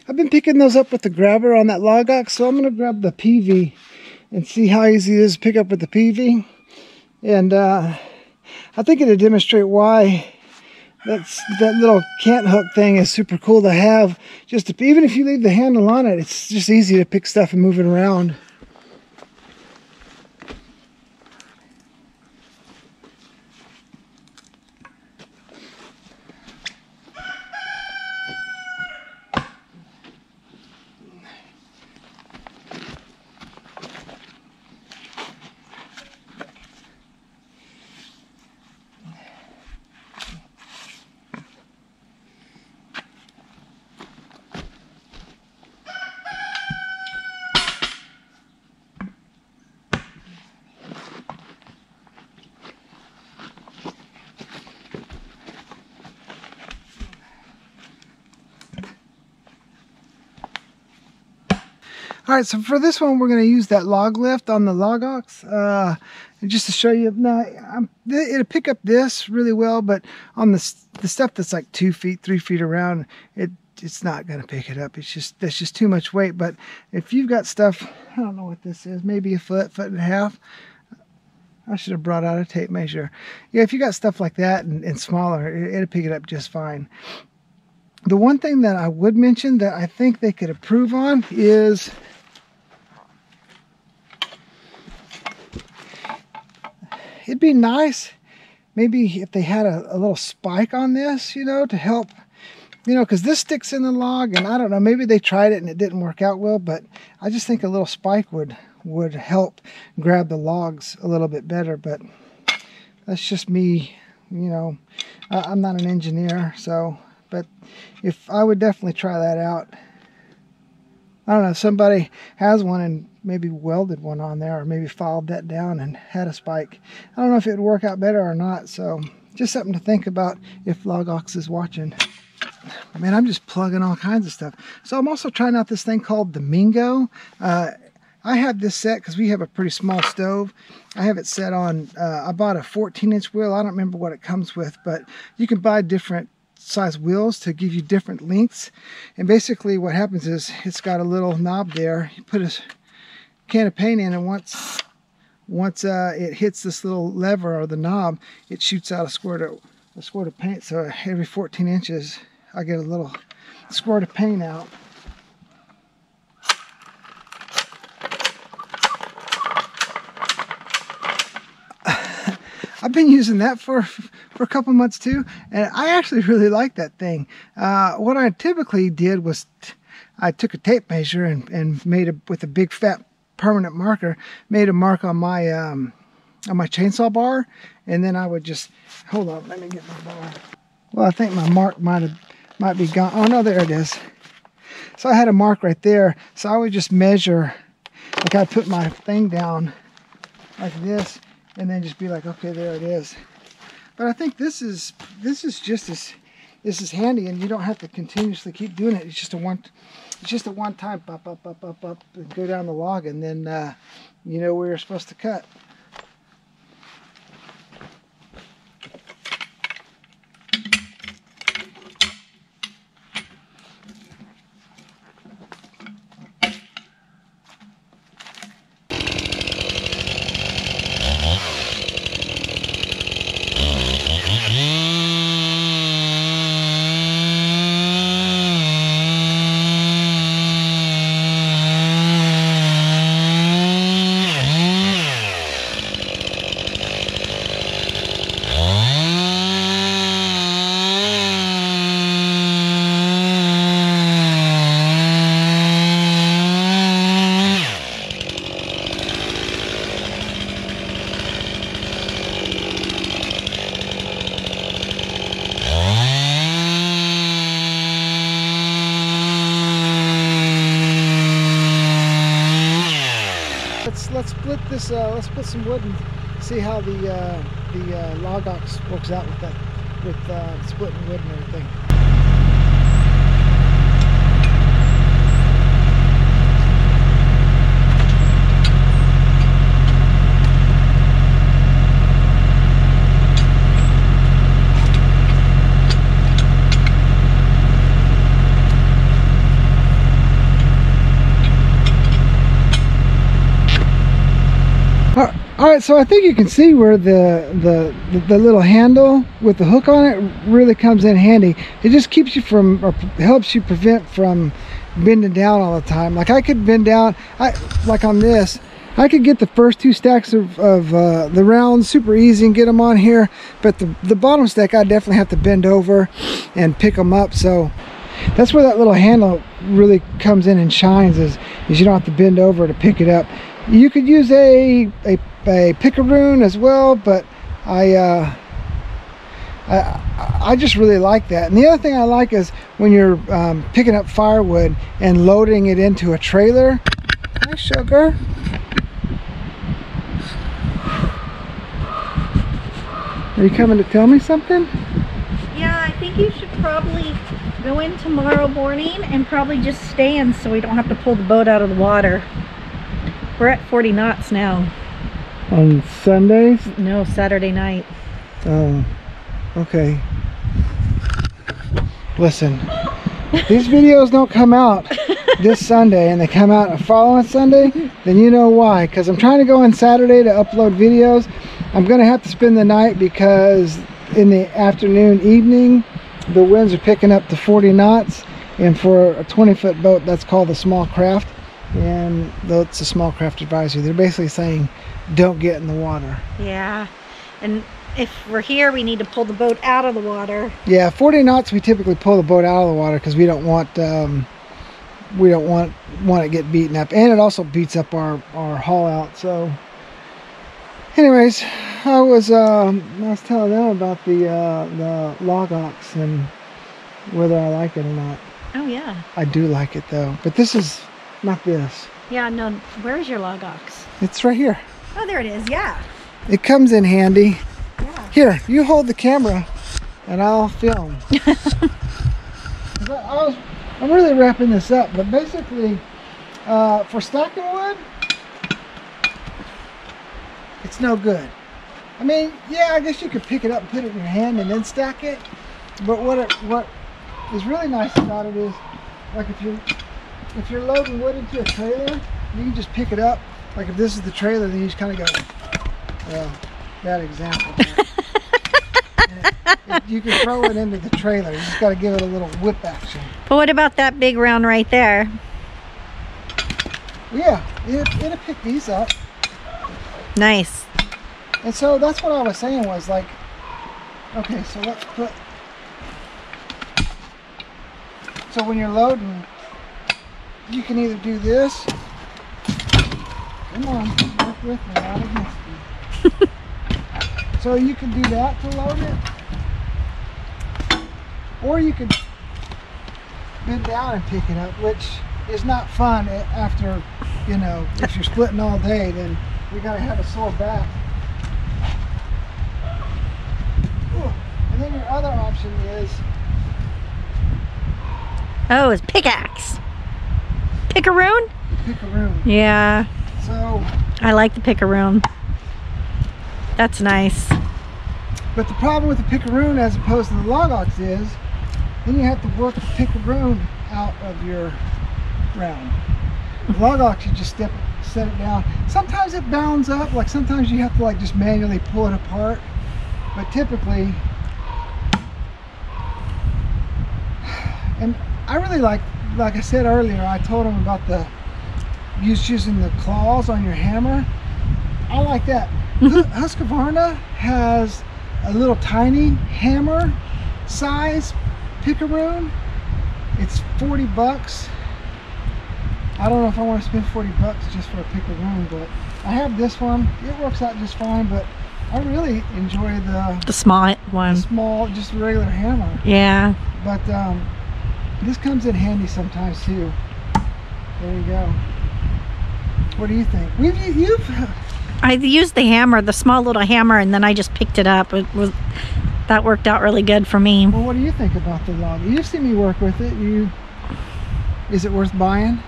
I've been picking those up with the grabber on that logox, so I'm going to grab the PV and see how easy it is to pick up with the PV. And I think it'll demonstrate why that little cant hook thing is super cool to have. Even if you leave the handle on it, it's just easy to pick stuff and move it around. Alright, so for this one we're going to use that log lift on the logox. Just to show you, now it'll pick up this really well, but on the stuff that's like 2 feet, 3 feet around, it's not going to pick it up. That's just too much weight. But if you've got stuff, I don't know what this is, maybe a foot and a half. I should have brought out a tape measure. Yeah, if you got stuff like that and smaller, it'll pick it up just fine. The one thing that I would mention that I think they could improve on is it'd be nice maybe if they had a little spike on this, you know, to help, you know, because this sticks in the log, and I don't know, maybe they tried it and it didn't work out well, but I just think a little spike would help grab the logs a little bit better. But that's just me, you know. I'm not an engineer, so, but if I would definitely try that out. I don't know, if somebody has one and maybe welded one on there, or maybe filed that down and had a spike. I don't know if it would work out better or not, so just something to think about if logox is watching. Man, I'm just plugging all kinds of stuff. So I'm also trying out this thing called the Mingo. I have this set because we have a pretty small stove. I have it set on, I bought a 14-inch wheel. I don't remember what it comes with, but you can buy different size wheels to give you different lengths. And basically what happens is it's got a little knob there. You put a can of paint in, and once it hits this little lever or the knob, it shoots out a squirt of paint. So every 14 inches I get a little squirt of paint out. I've been using that for a couple months too, and I actually really like that thing. What I typically did was I took a tape measure and made with a big fat permanent marker, made a mark on my chainsaw bar, and then I would just, hold on, let me get my bar. Well, I think my mark might be gone. Oh no, there it is. So I had a mark right there, so I would just measure, like I'd put my thing down like this, and then just be like, okay, there it is. But I think this is handy, and you don't have to continuously keep doing it. It's just a one time pop, and go down the log, and then you know where you're supposed to cut. Let's split this. Let's put some wood and see how the logox works out with that, with splitting wood and everything. All right, so I think you can see where the little handle with the hook on it really comes in handy. It just keeps you from, or helps you prevent from bending down all the time. Like I could bend down, like on this, I could get the first two stacks of the rounds super easy and get them on here, but the bottom stack I definitely have to bend over and pick them up. So that's where that little handle really comes in and shines, is you don't have to bend over to pick it up. You could use a pickaroon as well, but I just really like that. And the other thing I like is when you're picking up firewood and loading it into a trailer. Hi, sugar. Are you coming to tell me something? Yeah, I think you should probably go in tomorrow morning and probably just stand so we don't have to pull the boat out of the water. We're at 40 knots now. On Sundays? No, Saturday night. Oh, okay. Listen, these videos don't come out this Sunday and they come out the following Sunday, then you know why. Because I'm trying to go on Saturday to upload videos. I'm going to have to spend the night because in the afternoon, evening, the winds are picking up to 40 knots. And for a 20-foot boat, that's called a small craft. And it's a small craft advisory. They're basically saying don't get in the water. Yeah, and if we're here, we need to pull the boat out of the water. Yeah, 40 knots we typically pull the boat out of the water because we don't want it get beaten up, and it also beats up our haul out. So anyways, I was telling them about the logox and whether I like it or not. Oh yeah, I do like it though, but this is not this. Yeah, no, where's your logox? It's right here. Oh, there it is. Yeah, it comes in handy. Yeah. Here, you hold the camera and I'll film. I'm really wrapping this up, but basically for stacking wood, it's no good. I mean, yeah, I guess you could pick it up and put it in your hand and then stack it, but what is really nice about it is, like if you're loading wood into a trailer, you can just pick it up. Like if this is the trailer, then you just kind of go, well, bad example. You can throw it into the trailer. You just got to give it a little whip action. But what about that big round right there? Yeah, it'll pick these up. Nice. And so that's what I was saying was like, okay, so let's put, so when you're loading, you can either do this, come on, work with me, not against me. So you can do that to load it, or you could bend down and pick it up, which is not fun after, you know, if you're splitting all day, then you gotta have a sore back. Ooh. And then your other option is, oh, it's pickaxe. Pickaroon? Pickaroon. Yeah. So I like the pickaroon. That's nice. but the problem with the pickaroon as opposed to the logox is, then you have to work the pickaroon out of your round. The logox, you just set it down. Sometimes it bounds up, like sometimes you have to like just manually pull it apart. But typically, and I really like I said earlier, I told him about the using the claws on your hammer. I like that. Husqvarna has a little tiny hammer size pickaroon. It's 40 bucks. I don't know if I want to spend 40 bucks just for a pickaroon, but I have this one. It works out just fine, but I really enjoy the small one. The small, just regular hammer. Yeah. But this comes in handy sometimes too. There you go. What do you think? I used the hammer, the small little hammer, and then I just picked it up. That worked out really good for me. Well, what do you think about the log? You've seen me work with it. Is it worth buying?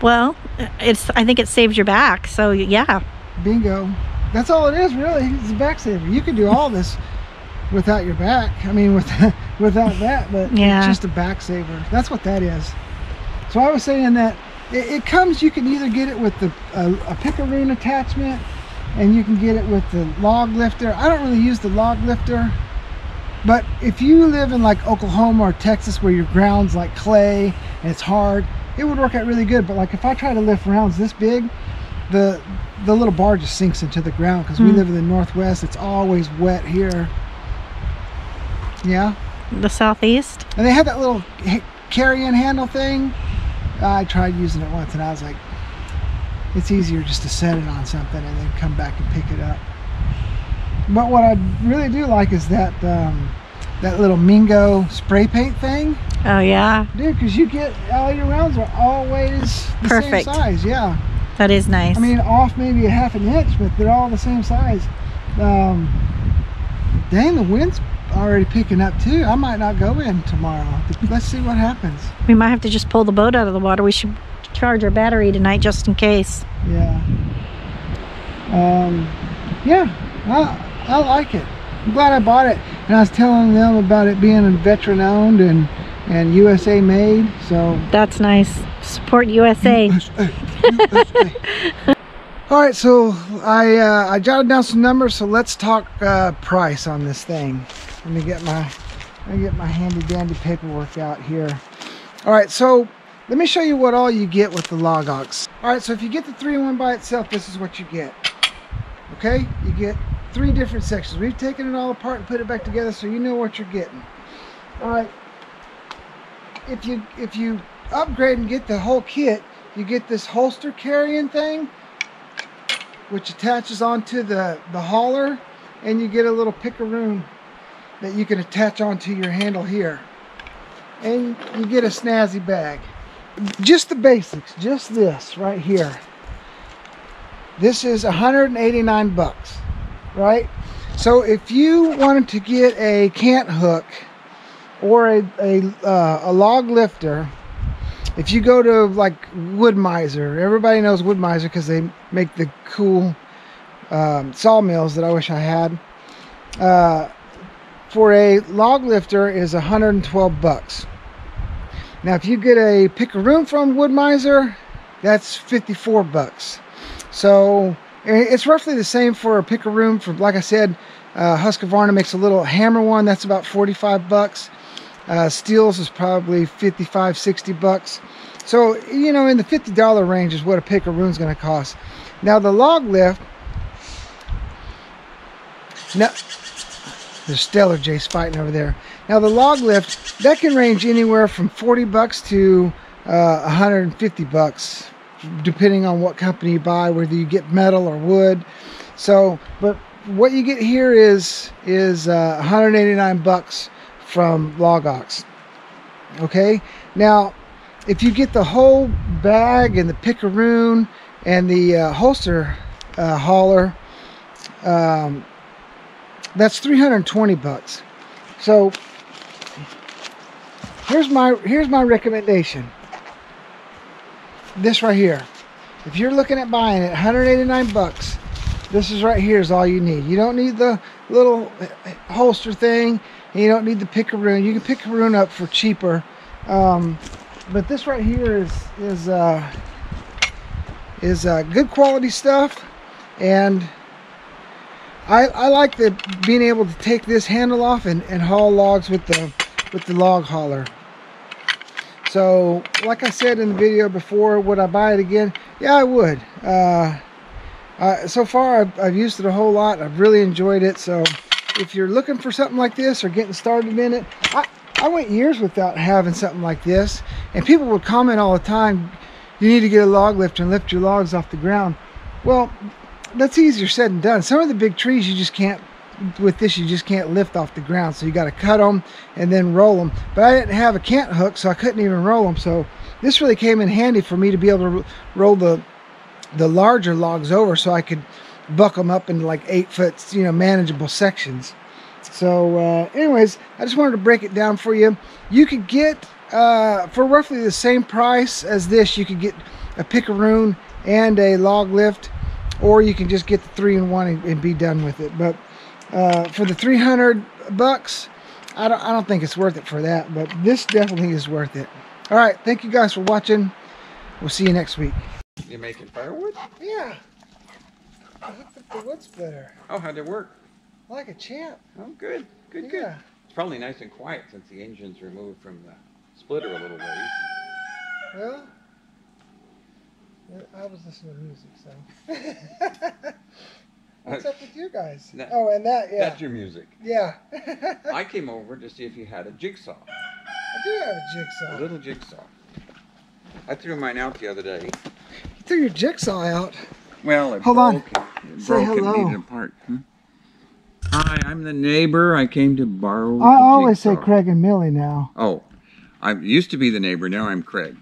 Well, I think it saves your back, so yeah. Bingo. That's all it is, really. It's a back saver. You could do all this without your back. I mean, without that, but yeah. It's just a back saver. That's what that is. So I was saying that it comes, you can either get it with a pickaroon attachment, and you can get it with the log lifter. I don't really use the log lifter, but if you live in like Oklahoma or Texas where your ground's like clay and it's hard, it would work out really good. But like if I try to lift rounds this big, the little bar just sinks into the ground because we live in the Northwest. It's always wet here. Yeah. The Southeast. And they had that little carry-in handle thing. I tried using it once and I was like, it's easier just to set it on something and then come back and pick it up. But what I really do like is that that little Mingo spray paint thing. Oh yeah. Dude, because you get, all your rounds are always the perfect same size. Yeah. That is nice. I mean, off maybe a half an inch, but they're all the same size. Dang, the wind's already picking up too. I might not go in tomorrow. Let's see what happens. We might have to just pull the boat out of the water. We should charge our battery tonight just in case. Yeah. Yeah, I like it. I'm glad I bought it. And I was telling them about it being veteran owned and USA made, so that's nice. Support USA. USA. All right, so I jotted down some numbers, so let's talk price on this thing. Let me get my handy dandy paperwork out here. All right, so let me show you what all you get with the logox. All right, so if you get the 3-in-1 by itself, this is what you get. Okay, you get 3 different sections. We've taken it all apart and put it back together so you know what you're getting. All right, if you upgrade and get the whole kit, you get this holster carrying thing, which attaches onto the hauler, and you get a little pickaroon that you can attach onto your handle here, and you get a snazzy bag. Just the basics, just this right here. This is 189 bucks, right? So if you wanted to get a cant hook or a log lifter, if you go to like Wood Miser, everybody knows Wood Miser because they make the cool sawmills that I wish I had. For a log lifter is 112 bucks. Now if you get a pickaroon from Wood Miser, that's 54 bucks. So it's roughly the same for a pickaroon. For, like I said, Husqvarna makes a little hammer one that's about 45 bucks. Steels is probably 55, 60 bucks. So, you know, in the $50 range is what a pickaroon's going to cost. Now the log lift, Now, there's Stellar Jace fighting over there. Now the log lift, that can range anywhere from 40 bucks to 150 bucks, depending on what company you buy, whether you get metal or wood. So, but what you get here is 189 bucks from Logox. Okay, now if you get the whole bag and the pickaroon and the holster hauler, that's 320 bucks. So here's my recommendation. This right here, if you're looking at buying it, 189 bucks, this is right here is all you need. You don't need the little holster thing, and you don't need the pickaroon. You can pickaroon up for cheaper, but this right here is good quality stuff, and I like being able to take this handle off and haul logs with the log hauler. So, like I said in the video before, would I buy it again? Yeah, I would. So far, I've used it a whole lot. I've really enjoyed it. So, if you're looking for something like this or getting started in it, I went years without having something like this. And people would comment all the time, you need to get a log lift and lift your logs off the ground. Well, that's easier said than done. Some of the big trees you just can't, with this you just can't lift off the ground, so you got to cut them and then roll them. But I didn't have a cant hook, so I couldn't even roll them. So this really came in handy for me to be able to roll the larger logs over, so I could buck them up into like 8-foot, manageable sections. So anyways, I just wanted to break it down for you. You could get for roughly the same price as this, you could get a pickaroon and a log lift, or you can just get the 3-in-1 and be done with it. But for the 300 bucks, I don't think it's worth it for that, but this definitely is worth it. All right, thank you guys for watching. We'll see you next week. You making firewood? Yeah, I hooked up the wood splitter. Oh, how'd it work? Like a champ. Oh, good, good, Yeah. good. It's probably nice and quiet since the engine's removed from the splitter a little ways. Well, I was listening to music, so. What's up with you guys? Oh, and that, yeah. That's your music. Yeah. I came over to see if you had a jigsaw. I do have a jigsaw. A little jigsaw. I threw mine out the other day. You threw your jigsaw out? Well, it Hold broke. on. It Say broke hello. and needed a part. Hi, I'm the neighbor. I came to borrow I the always say jigsaw. Craig and Millie now. Oh, I used to be the neighbor. Now I'm Craig.